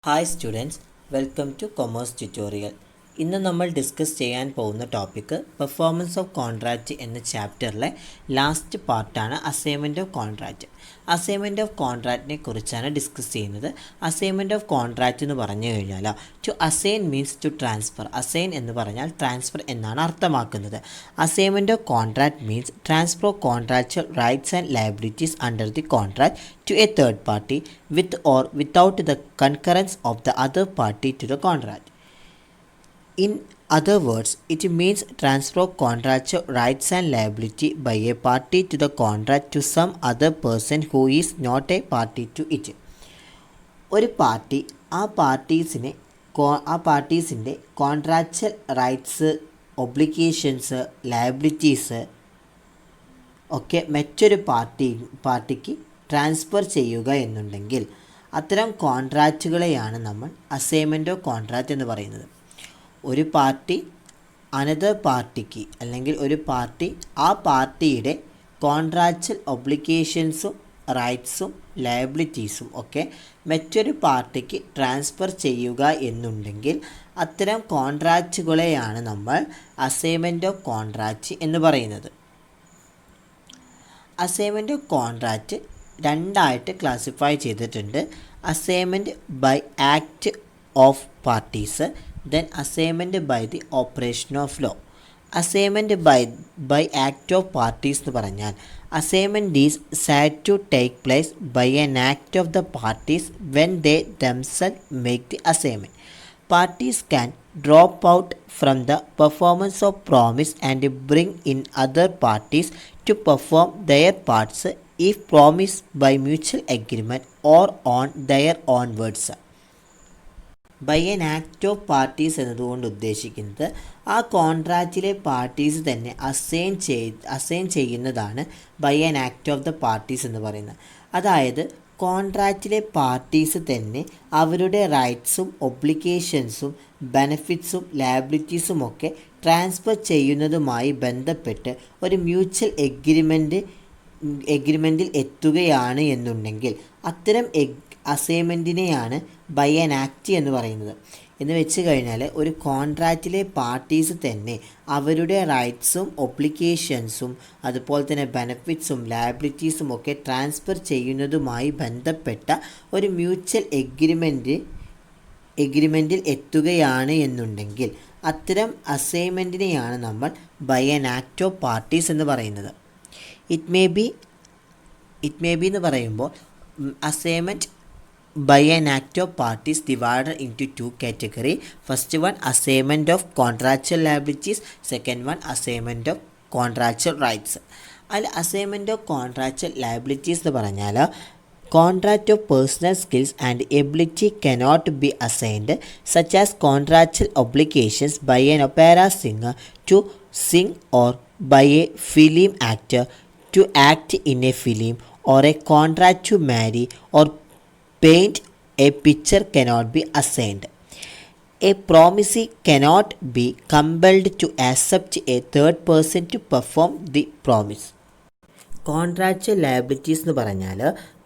Hi students, welcome two commerce tutorial. ഇന്ന് നമ്മൾ discuss ചെയ്യാൻ പോകുന്ന ടോപ്പിക്ക് പെർഫോമൻസ് ഓഫ് കോൺട്രാക്റ്റ് എന്ന ചാപ്റ്ററിലെ ലാസ്റ്റ് പാർട്ടാണ് assignment of contract. Assignment of കോൺട്രാക്റ്റിനെ കുറിച്ചാണ് ഡിസ്കസ് ചെയ്യുന്നത്. അസൈൻമെൻറ്റ് ഓഫ് കോൺട്രാക്റ്റ് എന്ന് പറഞ്ഞു കഴിഞ്ഞാൽ to assign means to transfer. Assign എന്ന് പറഞ്ഞാൽ ട്രാൻസ്ഫർ എന്നാണ് അർത്ഥമാക്കുന്നത്. Assignment of contract means transfer of contractual rights and liabilities under the contract to a third party with or without the concurrence of the other party to the contract. In other words, it means transfer of contractual rights and liability by a party to the contract to some other person who is not a party to it. ഒരു party ആ പാർട്ടീസിൻ്റെ contractual rights, obligations, liabilities ഒക്കെ മറ്റൊരു പാർട്ടിക്ക് transfer ചെയ്യുക എന്നുണ്ടെങ്കിൽ അത്തരം കോൺട്രാക്റ്റുകളെയാണ് നമ്മൾ assignment of contract എന്ന് പറയുന്നത്. ഒരു പാർട്ടി അനദർ പാർട്ടിക്ക് അല്ലെങ്കിൽ ഒരു പാർട്ടി ആ പാർട്ടിയുടെ കോൺട്രാക്ച്വൽ ഒബ്ലിഗേഷൻസും റൈറ്റ്സും ലയബിലിറ്റീസും ഒക്കെ മറ്റൊരു പാർട്ടിക്ക് ട്രാൻസ്ഫർ ചെയ്യുക എന്നുണ്ടെങ്കിൽ അത്തരം കോൺട്രാക്റ്റുകളെയാണ് നമ്മൾ അസൈൻമെൻറ്റ് ഓഫ് കോൺട്രാക്റ്റ് എന്ന് പറയുന്നത്. അസൈൻമെൻറ്റ് ഓഫ് കോൺട്രാക്റ്റ് രണ്ടായിട്ട് ക്ലാസിഫൈ ചെയ്തിട്ടുണ്ട്. Assignment by act of parties, then assignment by the operation of law. Assignment by act of parties എന്ന് പറഞ്ഞാൽ assignment is said to take place by an act of the parties when they themselves make the assignment. Parties can drop out from the performance of promise and bring in other parties to perform their parts if promised by mutual agreement or on their own words. By an act of parties എന്നതുകൊണ്ട് ഉദ്ദേശിക്കുന്നത് ആ കോൺട്രാക്റ്റിലെ parties തന്നെ assign ചെയ്യുന്നതാണ് by an act of the parties എന്ന് പറയുന്നത്. അതായത് കോൺട്രാക്റ്റിലെ parties തന്നെ അവരുടെ റൈറ്റ്സും ഒബ്ലിഗേഷൻസും ബെനഫിറ്റ്സും ലയബിലിറ്റീസും ഒക്കെ ട്രാൻസ്ഫർ ചെയ്യുന്നതുമായി ബന്ധപ്പെട്ട് ഒരു മ്യൂച്വൽ എഗ്രിമെൻറ്റിൽ എത്തുകയാണ് എന്നുണ്ടെങ്കിൽ അത്തരം അസൈൻമെൻറ്റിനെയാണ് ബൈ ആൻ ആക്ട് എന്ന് പറയുന്നത്. എന്ന് വെച്ച് കഴിഞ്ഞാൽ ഒരു കോൺട്രാക്റ്റിലെ പാർട്ടീസ് തന്നെ അവരുടെ റൈറ്റ്സും ഒബ്ലിഗേഷൻസും അതുപോലെ തന്നെ ബെനഫിറ്റ്സും ലയബിലിറ്റീസും ഒക്കെ ട്രാൻസ്ഫർ ചെയ്യുന്നതുമായി ബന്ധപ്പെട്ട ഒരു മ്യൂച്വൽ എഗ്രിമെൻറ്റിൽ എത്തുകയാണ് എന്നുണ്ടെങ്കിൽ അത്തരം അസൈൻമെൻറ്റിനെയാണ് നമ്മൾ by an act of parties എന്ന് പറയുന്നത്. ഇറ്റ് മേ ബി എന്ന് പറയുമ്പോൾ assignment by an act of parties divided into two categories. First one, assignment of contractual liabilities. Second one, assignment of contractual rights. അതിൽ അസൈൻമെൻറ്റ് ഓഫ് കോൺട്രാക്ച്വൽ ലയബിലിറ്റീസ് എന്ന് പറഞ്ഞാൽ contract of personal skills and ability cannot be assigned such as contractual obligations by an opera singer to sing or by a film actor to act in a film or a contract to marry or paint a picture cannot be assigned. A promisee cannot be compelled to accept a third person to perform the promise. Contractual liabilities എന്ന് പറഞ്ഞാൽ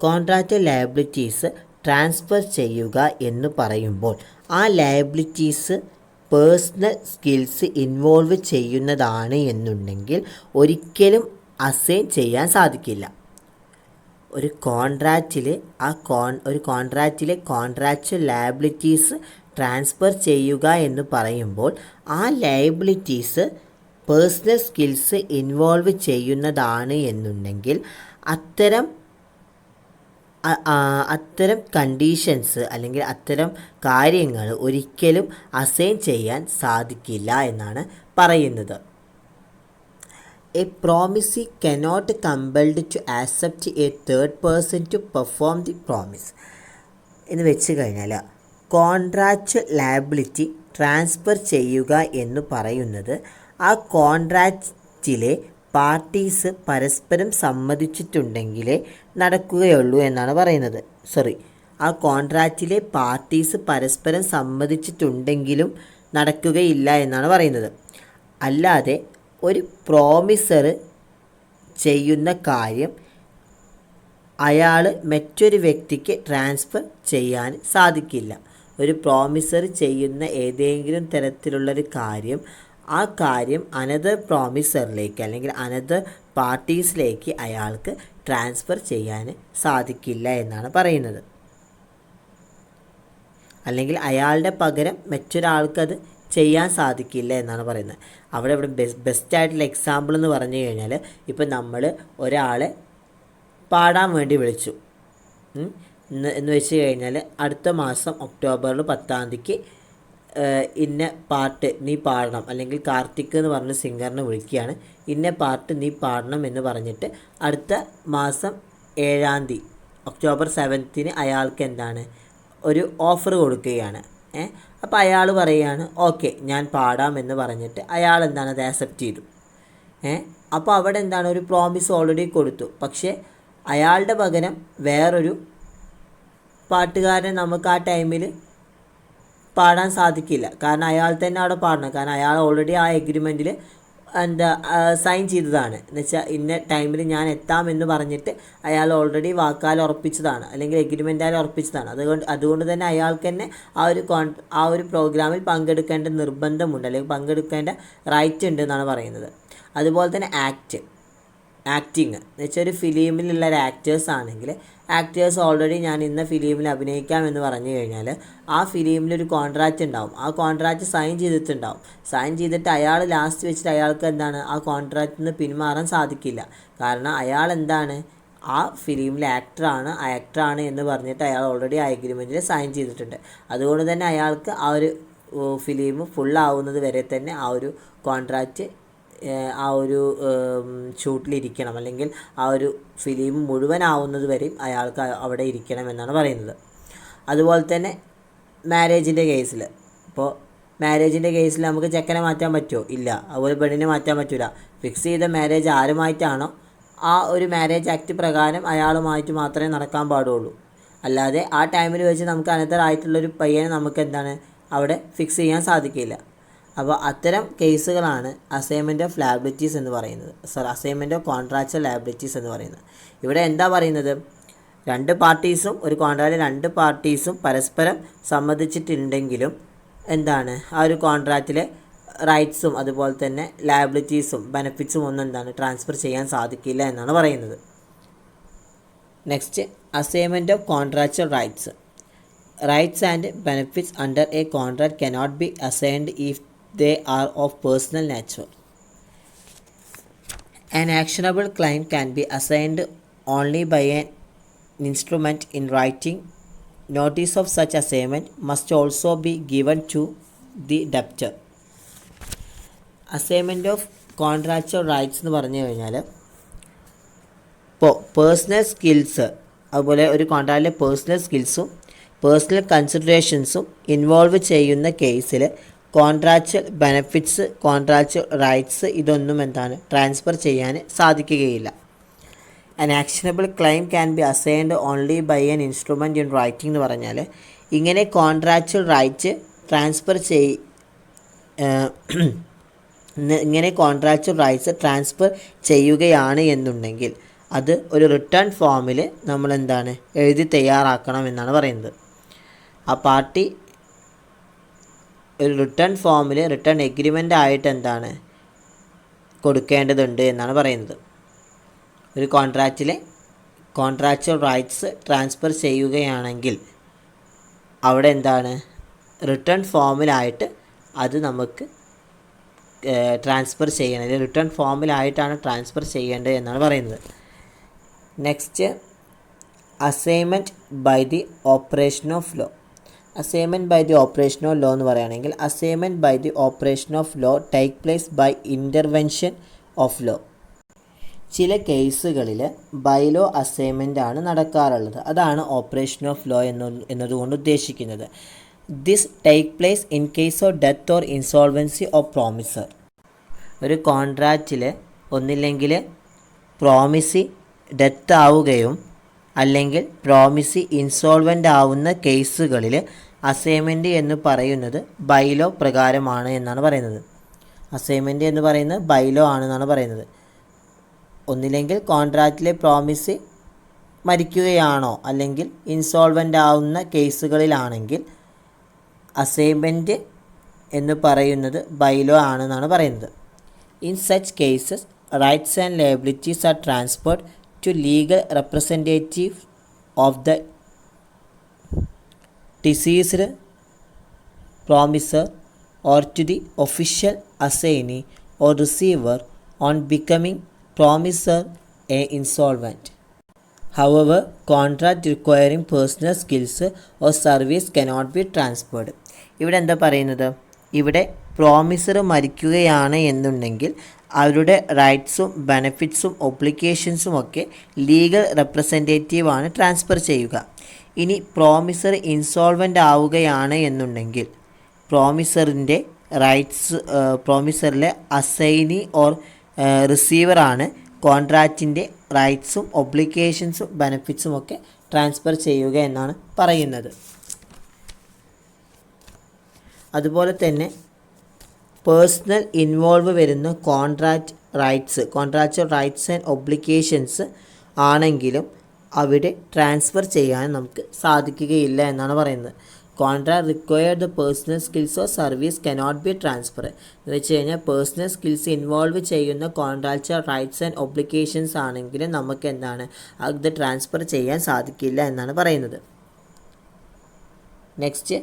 contractual liabilities transfer ചെയ്യുക എന്ന് പറയുമ്പോൾ ആ liabilities personal skills involve ചെയ്യുന്നതാണ് എന്നുണ്ടെങ്കിൽ ഒരിക്കലും assign ചെയ്യാൻ സാധിക്കില്ല. ഒരു കോൺട്രാക്റ്റിലെ കോൺട്രാക്ച്വൽ ലയബിലിറ്റീസ് ട്രാൻസ്ഫർ ചെയ്യുക എന്ന് പറയുമ്പോൾ ആ ലയബിലിറ്റീസ് പേഴ്സണൽ സ്കിൽസ് ഇൻവോൾവ് ചെയ്യുന്നതാണ് എന്നുണ്ടെങ്കിൽ അത്തരം കണ്ടീഷൻസ് അല്ലെങ്കിൽ അത്തരം കാര്യങ്ങൾ ഒരിക്കലും അസൈൻ ചെയ്യാൻ സാധിക്കില്ല എന്നാണ് പറയുന്നത്. A promisee cannot compelled to accept a third person to perform the promise. എന്ന് വെച്ച് കഴിഞ്ഞാൽ കോൺട്രാക്ച്വൽ ലയബിലിറ്റി ട്രാൻസ്ഫർ ചെയ്യുക എന്ന് പറയുന്നത് ആ കോൺട്രാക്റ്റിലെ പാർട്ടീസ് പരസ്പരം സമ്മതിച്ചിട്ടുണ്ടെങ്കിലേ നടക്കുകയുള്ളൂ എന്നാണ് പറയുന്നത്. ആ കോൺട്രാക്റ്റിലെ പാർട്ടീസ് പരസ്പരം സമ്മതിച്ചിട്ടുണ്ടെങ്കിലും നടക്കുകയില്ല എന്നാണ് പറയുന്നത്. അല്ലാതെ ഒരു പ്രോമിസർ ചെയ്യുന്ന കാര്യം അയാൾ മറ്റൊരു വ്യക്തിക്ക് ട്രാൻസ്ഫർ ചെയ്യാൻ സാധിക്കില്ല. ഒരു പ്രോമിസർ ചെയ്യുന്ന ഏതെങ്കിലും തരത്തിലുള്ളൊരു കാര്യം, ആ കാര്യം അനദർ പ്രോമിസറിലേക്ക് അല്ലെങ്കിൽ അനദർ പാർട്ടീസിലേക്ക് അയാൾക്ക് ട്രാൻസ്ഫർ ചെയ്യാൻ സാധിക്കില്ല എന്നാണ് പറയുന്നത്. അല്ലെങ്കിൽ അയാളുടെ പകരം മറ്റൊരാൾക്കത് ചെയ്യാൻ സാധിക്കില്ല എന്നാണ് പറയുന്നത്. ഇവിടെ ബെസ്റ്റായിട്ടുള്ള എക്സാമ്പിൾ എന്ന് പറഞ്ഞു കഴിഞ്ഞാൽ, ഇപ്പം നമ്മൾ ഒരാളെ പാടാൻ വേണ്ടി വിളിച്ചു എന്ന് വെച്ച് കഴിഞ്ഞാൽ, അടുത്ത മാസം ഒക്ടോബറിൽ 10-ാം തീയതിക്ക് ഇന്ന പാട്ട് നീ പാടണം, അല്ലെങ്കിൽ കാർത്തിക് എന്ന് പറഞ്ഞ സിംഗറിനെ വിളിക്കുകയാണ്, ഇന്ന പാട്ട് നീ പാടണം എന്ന് പറഞ്ഞിട്ട് അടുത്ത മാസം 7-ാം തീയതി ഒക്ടോബർ 7-ന് അയാൾക്ക് എന്താണ് ഒരു ഓഫർ കൊടുക്കുകയാണ്. അപ്പോൾ അയാൾ പറയുകയാണ് ഓക്കെ ഞാൻ പാടാം എന്ന് പറഞ്ഞിട്ട് അയാൾ എന്താണ് അത് ആക്സെപ്റ്റ് ചെയ്തു. അപ്പോൾ അവിടെ എന്താണ് ഒരു പ്രോമിസ് ഓൾറെഡി കൊടുത്തു. പക്ഷേ അയാളുടെ പകരം വേറൊരു പാട്ടുകാരനെ നമുക്ക് ആ ടൈമിൽ പാടാൻ സാധിക്കില്ല. കാരണം അയാൾ തന്നെ അവിടെ പാടണം. കാരണം അയാൾ ഓൾറെഡി ആ എഗ്രിമെൻറ്റിൽ സൈൻ ചെയ്തതാണ്. എന്ന് വെച്ചാൽ ഇന്ന ടൈമിൽ ഞാൻ എത്താമെന്ന് പറഞ്ഞിട്ട് അയാൾ ഓൾറെഡി വാക്കാൽ ഉറപ്പിച്ചതാണ്, അല്ലെങ്കിൽ എഗ്രിമെൻറ്റാൽ ഉറപ്പിച്ചതാണ്. അതുകൊണ്ട് തന്നെ അയാൾക്ക് തന്നെ ആ ഒരു പ്രോഗ്രാമിൽ പങ്കെടുക്കേണ്ട നിർബന്ധമുണ്ട്, അല്ലെങ്കിൽ പങ്കെടുക്കേണ്ട റൈറ്റ് ഉണ്ട് എന്നാണ് പറയുന്നത്. അതുപോലെ തന്നെ ആക്ടിങ് എന്ന് വെച്ചാൽ ഒരു ഫിലിമിലുള്ള ഒരു ആക്ടേഴ്സ് ആണെങ്കിൽ, ആക്ടേഴ്സ് ഓൾറെഡി ഞാൻ ഇന്ന ഫിലിമിൽ അഭിനയിക്കാമെന്ന് പറഞ്ഞു കഴിഞ്ഞാൽ ആ ഫിലിമിലൊരു കോൺട്രാക്റ്റ് ഉണ്ടാവും. ആ കോൺട്രാക്റ്റ് സൈൻ ചെയ്തിട്ടുണ്ടാവും. സൈൻ ചെയ്തിട്ട് അയാൾ ലാസ്റ്റ് വെച്ചിട്ട് അയാൾക്ക് എന്താണ് ആ കോൺട്രാക്റ്റിൽ നിന്ന് പിന്മാറാൻ സാധിക്കില്ല. കാരണം അയാൾ എന്താണ് ആ ഫിലിമിലെ ആക്ടറാണ് എന്ന് പറഞ്ഞിട്ട് അയാൾ ഓൾറെഡി ആ എഗ്രിമെൻറ്റിൽ സൈൻ ചെയ്തിട്ടുണ്ട്. അതുകൊണ്ട് തന്നെ അയാൾക്ക് ആ ഒരു ഫിലിം ഫുള്ളാവുന്നത് വരെ തന്നെ ആ ഒരു കോൺട്രാക്റ്റ് ആ ഒരു ഷൂട്ടിലിരിക്കണം, അല്ലെങ്കിൽ ആ ഒരു ഫിലിം മുഴുവനാവുന്നത് വരെയും അയാൾക്ക് അവിടെ ഇരിക്കണം എന്നാണ് പറയുന്നത്. അതുപോലെ തന്നെ മാരേജിൻ്റെ കേസിൽ, ഇപ്പോൾ മാരേജിൻ്റെ കേസിൽ നമുക്ക് ചെക്കനെ മാറ്റാൻ പറ്റുമോ? ഇല്ല. അതുപോലെ പെണ്ണിനെ മാറ്റാൻ പറ്റില്ല. ഫിക്സ് ചെയ്ത മാരേജ് ആരുമായിട്ടാണോ ആ ഒരു മാരേജ് ആക്ട് പ്രകാരം അയാളുമായിട്ട് മാത്രമേ നടക്കാൻ പാടുള്ളൂ. അല്ലാതെ ആ ടൈമിൽ വെച്ച് നമുക്ക് അനന്തരായിട്ടുള്ളൊരു പയ്യനെ നമുക്ക് എന്താണ് അവിടെ ഫിക്സ് ചെയ്യാൻ സാധിക്കില്ല. അപ്പോൾ അത്തരം കേസുകളാണ് അസൈൻമെൻറ്റ് ഓഫ് ലയബിലിറ്റീസ് എന്ന് പറയുന്നത്. അസൈൻമെൻറ്റ് ഓഫ് കോൺട്രാക്ച്വൽ ലയബിലിറ്റീസ് എന്ന് പറയുന്നത്. ഇവിടെ എന്താ പറയുന്നത്? ഒരു കോൺട്രാക്റ്റിൽ രണ്ട് പാർട്ടീസും പരസ്പരം സമ്മതിച്ചിട്ടുണ്ടെങ്കിലും എന്താണ് ആ ഒരു കോൺട്രാക്റ്റിലെ റൈറ്റ്സും അതുപോലെ തന്നെ ലയബിലിറ്റീസും ബെനഫിറ്റ്സും ഒന്നും എന്താണ് ട്രാൻസ്ഫർ ചെയ്യാൻ സാധിക്കില്ല എന്നാണ് പറയുന്നത്. Next, assignment of contractual rights and benefits under A contract cannot be assigned if they are of personal nature. An actionable claim can be assigned only by an instrument in writing. Notice of such assignment must also be given to the debtor. Assignment of contractual rights എന്ന് പറഞ്ഞു കഴിഞ്ഞാൽ, ഇപ്പോൾ personal skills, അതുപോലെ ഒരു കോൺട്രാക്റ്റിലെ personal സ്കിൽസും personal കൺസിഡറേഷൻസും involve ചെയ്യുന്ന കേസിൽ contractual benefits, contractual rights ഇതൊന്നും എന്താണ് ട്രാൻസ്ഫർ ചെയ്യാൻ സാധിക്കുകയില്ല. An actionable claim can be assigned only by an instrument in writing എന്ന് പറഞ്ഞാൽ, ഇങ്ങനെ കോൺട്രാക്ച്വൽ റൈറ്റ്സ് ട്രാൻസ്ഫർ ചെയ്യുകയാണ് എന്നുണ്ടെങ്കിൽ അത് ഒരു റിട്ടേൺ ഫോമിൽ നമ്മൾ എന്താണ് എഴുതി തയ്യാറാക്കണം എന്നാണ് പറയുന്നത്. ആ പാർട്ടി ഒരു റിട്ടേൺ ഫോമിൽ റിട്ടേൺ എഗ്രിമെൻ്റ് ആയിട്ട് എന്താണ് കൊടുക്കേണ്ടതുണ്ട് എന്നാണ് പറയുന്നത്. ഒരു കോൺട്രാക്ച്വൽ റൈറ്റ്സ് ട്രാൻസ്ഫർ ചെയ്യുകയാണെങ്കിൽ അവിടെ എന്താണ് റിട്ടേൺ ഫോമിലായിട്ട് അത് നമുക്ക് ട്രാൻസ്ഫർ ചെയ്യണം, റിട്ടേൺ ഫോമിലായിട്ടാണ് ട്രാൻസ്ഫർ ചെയ്യേണ്ടത് എന്നാണ് പറയുന്നത്. Next, assignment by the operation of law. Assignment by the operation of law എന്ന് പറയുകയാണെങ്കിൽ, assignment by the operation of law take place by intervention of law. ചില കേസുകളിൽ ബൈലോ അസൈൻമെൻ്റ് ആണ് നടക്കാറുള്ളത്. അതാണ് ഓപ്പറേഷൻ ഓഫ് ലോ എന്നതുകൊണ്ട് ഉദ്ദേശിക്കുന്നത്. This take place in case of death or insolvency of promisor. ഒരു കോൺട്രാക്റ്റിൽ ഒന്നില്ലെങ്കിൽ പ്രോമിസി ഡെത്ത് ആവുകയും അല്ലെങ്കിൽ പ്രോമിസി ഇൻസോൾവൻ്റ് ആവുന്ന കേസുകളിൽ അസൈൻമെൻറ്റ് എന്ന് പറയുന്നത് ബൈലോ പ്രകാരമാണ് എന്നാണ് പറയുന്നത്. അസൈൻമെൻറ്റ് എന്ന് പറയുന്നത് ബൈലോ ആണെന്നാണ് പറയുന്നത്. ഒന്നില്ലെങ്കിൽ കോൺട്രാക്റ്റിലെ പ്രോമിസി മരിക്കുകയാണോ അല്ലെങ്കിൽ ഇൻസോൾവൻ്റ് ആവുന്ന കേസുകളിലാണെങ്കിൽ അസൈൻമെൻറ്റ് എന്ന് പറയുന്നത് ബൈലോ ആണെന്നാണ് പറയുന്നത്. In such cases rights and liabilities are transferred to legal representative of the deceased promisor or to the official assignee or receiver on becoming promisor a insolvent. However, contract requiring personal skills or service cannot be transferred. ഇവിടെ എന്താ പറയുന്നത്? ഇവിടെ promisor മരിക്കുകയാണ് എന്നുണ്ടെങ്കിൽ അവരുടെ റൈറ്റ്സും ബെനഫിറ്റ്സും ഒബ്ലിഗേഷൻസും ഒക്കെ legal റെപ്രസെൻറ്റേറ്റീവാണ് transfer ചെയ്യുക. ഇനി പ്രോമിസർ ഇൻസോൾവൻ്റ് ആവുകയാണ് എന്നുണ്ടെങ്കിൽ പ്രോമിസറിൻ്റെ റൈറ്റ്സ് പ്രോമിസറിലെ അസൈനി ഓർ റിസീവറാണ് കോൺട്രാക്റ്റിൻ്റെ റൈറ്റ്സും ഒബ്ലിഗേഷൻസും ബെനഫിറ്റ്സും ഒക്കെ ട്രാൻസ്ഫർ ചെയ്യുക എന്നാണ് പറയുന്നത്. അതുപോലെ തന്നെ പേഴ്സണൽ ഇൻവോൾവ് വരുന്ന കോൺട്രാക്ച്വൽ റൈറ്റ്സ് ആൻഡ് ഒബ്ലിഗേഷൻസ് ആണെങ്കിലും അവിടെ ട്രാൻസ്ഫർ ചെയ്യാൻ നമുക്ക് സാധിക്കുകയില്ല എന്നാണ് പറയുന്നത്. Contract required the personal skills or service cannot be transfer എന്ന് വെച്ച് കഴിഞ്ഞാൽ പേഴ്സണൽ സ്കിൽസ് ഇൻവോൾവ് ചെയ്യുന്ന കോൺട്രാക്ച്വൽ റൈറ്റ്സ് ആൻഡ് ഒബ്ലിഗേഷൻസ് ആണെങ്കിൽ നമുക്ക് എന്താണ് അത് ട്രാൻസ്ഫർ ചെയ്യാൻ സാധിക്കില്ല എന്നാണ് പറയുന്നത്. നെക്സ്റ്റ്